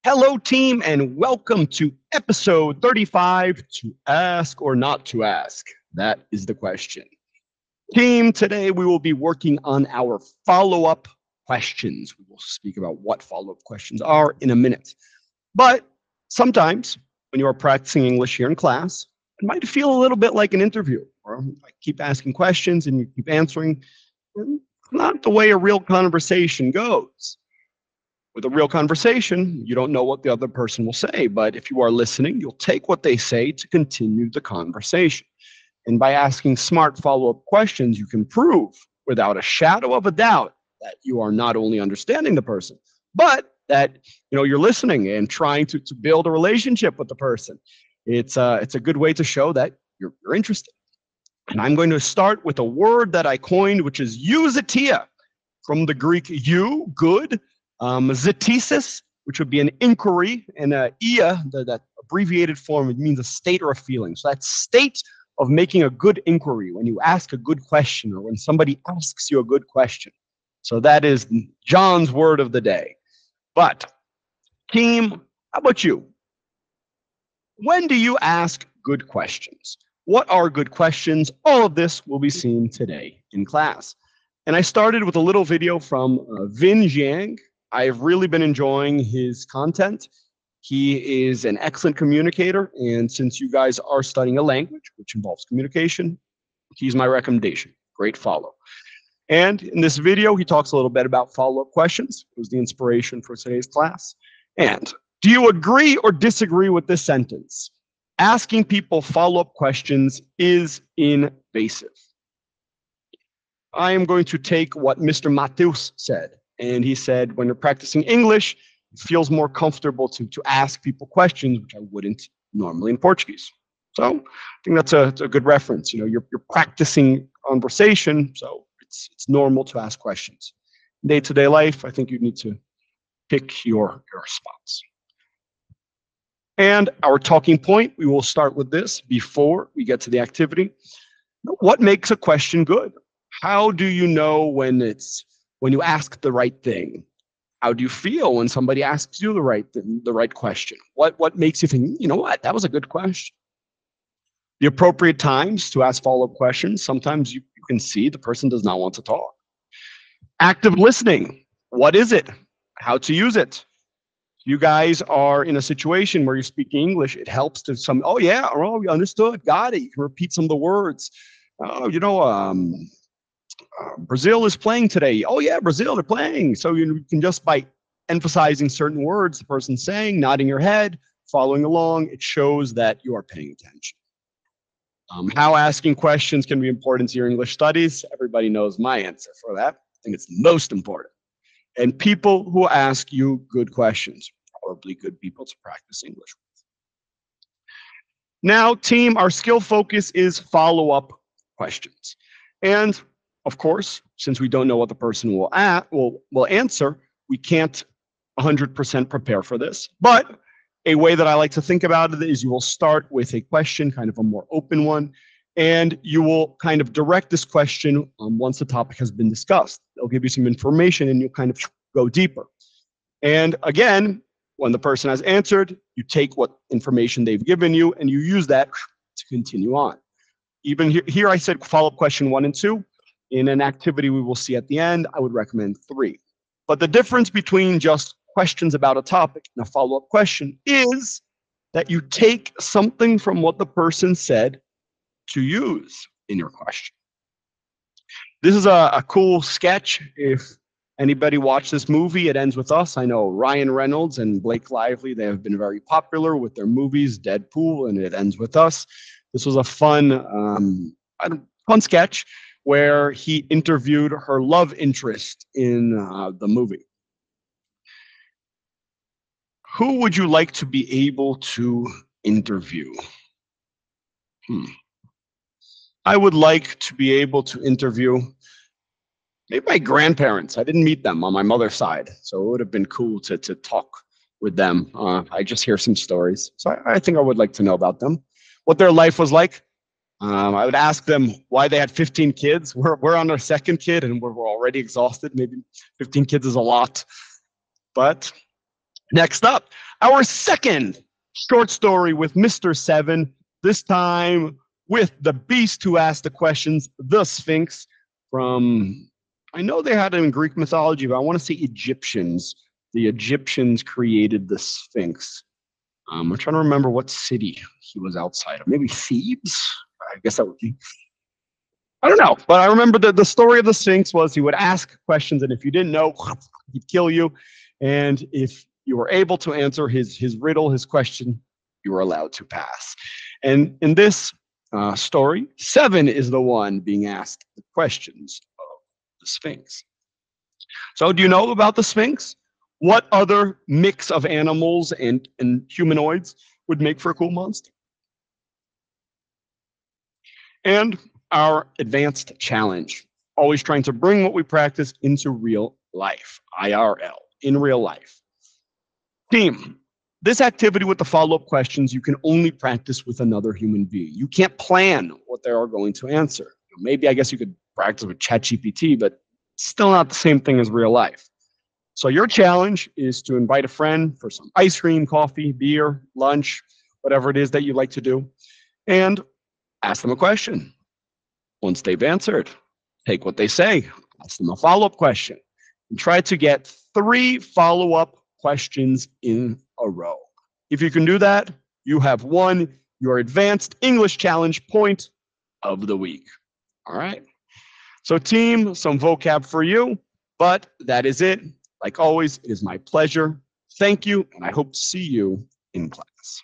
Hello, team, and welcome to episode 35, To Ask or Not to Ask. That is the question. Team, today we will be working on our follow-up questions. We will speak about what follow-up questions are in a minute. But sometimes when you are practicing English here in class, it might feel a little bit like an interview, or I keep asking questions and you keep answering. Not the way a real conversation goes. With a real conversation, you don't know what the other person will say, but if you are listening, you'll take what they say to continue the conversation. And by asking smart follow-up questions, you can prove without a shadow of a doubt that you are not only understanding the person, but that you're listening and trying to build a relationship with the person. It's a good way to show that you're interested. And I'm going to start with a word that I coined, which is Euzetia, from the Greek eu, good, zetesis, which would be an inquiry, and ia, that abbreviated form, it means a state or a feeling. So that state of making a good inquiry, when you ask a good question or when somebody asks you a good question. So that is John's word of the day. But, team, how about you? When do you ask good questions? What are good questions? All of this will be seen today in class. And I started with a little video from Vin Jiang. I've really been enjoying his content. He is an excellent communicator, and since you guys are studying a language, which involves communication, he's my recommendation. Great follow. And in this video, he talks a little bit about follow-up questions. It was the inspiration for today's class. And do you agree or disagree with this sentence? Asking people follow-up questions is invasive. I am going to take what Mr. Mateus said. And he said, when you're practicing English, it feels more comfortable to ask people questions, which I wouldn't normally in Portuguese. So I think that's a good reference. You're practicing conversation, so it's normal to ask questions. Day-to-day life, I think you need to pick your spots. And our talking point, we will start with this before we get to the activity. What makes a question good? How do you know when you ask the right thing? How do you feel when somebody asks you the right question? What makes you think, you know what, that was a good question? The appropriate times to ask follow-up questions, sometimes you can see the person does not want to talk. Active listening, what is it? How to use it? You guys are in a situation where you're speaking English, it helps to oh yeah, oh, we understood, got it. You can repeat some of the words. Brazil is playing today. Oh yeah, Brazil, they're playing. So you can just by emphasizing certain words the person's saying, nodding your head, following along, it shows that you are paying attention. How asking questions can be important to your English studies. Everybody knows my answer for that. I think it's the most important. And people who ask you good questions, probably good people to practice English with. Now, team, our skill focus is follow-up questions. And of course, since we don't know what the person will answer, we can't 100% prepare for this. But a way that I like to think about it is you will start with a question, kind of a more open one, and you will kind of direct this question once the topic has been discussed. They'll give you some information and you'll kind of go deeper. And again, when the person has answered, you take what information they've given you and you use that to continue on. Even here I said follow-up question 1 and 2. In an activity we will see at the end, I would recommend 3. But the difference between just questions about a topic and a follow-up question is that you take something from what the person said to use in your question. This is a cool sketch. If anybody watched this movie, It Ends With Us. I know Ryan Reynolds and Blake Lively, they have been very popular with their movies, Deadpool and It Ends With Us. This was a fun sketch where he interviewed her love interest in the movie. Who would you like to be able to interview? I would like to be able to interview maybe my grandparents. I didn't meet them on my mother's side, so it would have been cool to talk with them. I just hear some stories, so I think I would like to know about them, what their life was like. I would ask them why they had 15 kids. We're on our 2nd kid and we're already exhausted. Maybe 15 kids is a lot, but Next up, our second short story with Mr. Seven, this time with the beast who asked the questions, the Sphinx, from, I know they had it in Greek mythology, but I want to say Egyptians. The Egyptians created the Sphinx. I'm trying to remember what city he was outside of. Maybe Thebes? I guess that would be. I don't know, but I remember that the story of the Sphinx was he would ask questions, and if you didn't know, he'd kill you. And if you were able to answer his riddle, his question, you were allowed to pass. And in this story, Seven is the one being asked the questions of the Sphinx. So, do you know about the Sphinx? What other mix of animals and humanoids would make for a cool monster? And our advanced challenge, always trying to bring what we practice into real life, IRL, in real life. Team, this activity with the follow-up questions, you can only practice with another human being. You can't plan what they are going to answer. Maybe I guess you could practice with ChatGPT, but still not the same thing as real life. So your challenge is to invite a friend for some ice cream, coffee, beer, lunch, whatever it is that you like to do, and ask them a question. Once they've answered, take what they say, ask them a follow-up question, and try to get 3 follow-up questions in a row. If you can do that, you have won your advanced English challenge point of the week. All right. So team, some vocab for you, but that is it. Like always, it is my pleasure. Thank you, and I hope to see you in class.